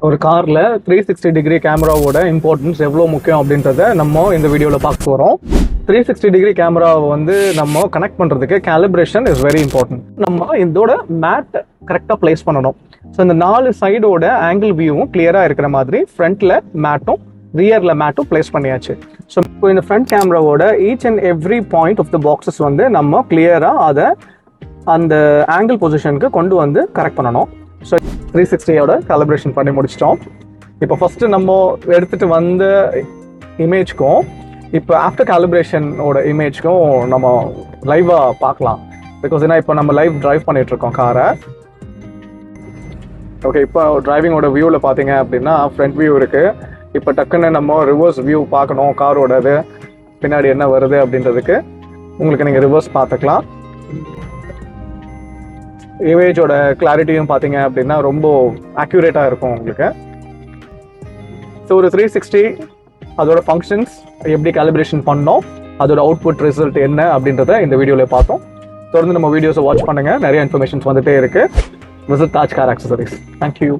ஒரு கார்ல 360 டிகிரி கேமராவோட இம்பார்ட்டன்ஸ் எவ்வளோ முக்கியம் அப்படின்றத நம்ம இந்த வீடியோவில் பார்க்க போகிறோம். 360 டிகிரி கேமராவை வந்து நம்ம கனெக்ட் பண்ணுறதுக்கு கேலிப்ரேஷன் இஸ் வெரி இம்பார்ட்டன்ட். நம்ம இதோட மேட் கரெக்டாக பிளேஸ் பண்ணணும். ஸோ இந்த 4 சைடோட ஆங்கிள் வியூவும் கிளியராக இருக்கிற மாதிரி ஃப்ரண்ட்டில் மேட்டும் ரியரில் மேட்டும் பிளேஸ் பண்ணியாச்சு. ஸோ இப்போ இந்த ஃப்ரண்ட் கேமராவோட each and every point of the boxes வந்து நம்ம கிளியராக அதை அந்த ஆங்கிள் பொசிஷனுக்கு கொண்டு வந்து கரெக்ட் பண்ணணும். ஸோ 360யோட காலிப்ரேஷன் பண்ணி முடிச்சிட்டோம். இப்போ ஃபஸ்ட்டு நம்ம எடுத்துகிட்டு வந்த இமேஜ்க்கும் இப்போ ஆஃப்டர் காலிப்ரேஷனோட இமேஜ்க்கும் நம்ம லைவாக பார்க்கலாம். பிகாஸ் ஏன்னா இப்போ நம்ம லைவ் டிரைவ் பண்ணிகிட்ருக்கோம் காரை. ஓகே, இப்போ டிரைவிங்கோட வியூவில் பார்த்தீங்க அப்படின்னா ஃப்ரண்ட் வியூ இருக்குது. இப்போ டக்குன்னு நம்ம ரிவர்ஸ் வியூ பார்க்கணும் காரோடது பின்னாடி என்ன வருது அப்படின்றதுக்கு உங்களுக்கு நீங்கள் ரிவர்ஸ் பார்த்துக்கலாம். இமேஜோட கிளாரிட்டியும் பார்த்தீங்க அப்படின்னா ரொம்ப அக்யூரேட்டாக இருக்கும் உங்களுக்கு. ஸோ ஒரு 360 அதோட ஃபங்க்ஷன்ஸ் எப்படி காலிப்ரேஷன் பண்ணோம், அதோட அவுட்புட் ரிசல்ட் என்ன அப்படின்றத இந்த வீடியோவில் பார்த்தோம். தொடர்ந்து நம்ம வீடியோஸை வாட்ச் பண்ணுங்கள், நிறைய இன்ஃபர்மேஷன்ஸ் வந்துட்டே இருக்குது. Visit Taj car accessories. Thank you.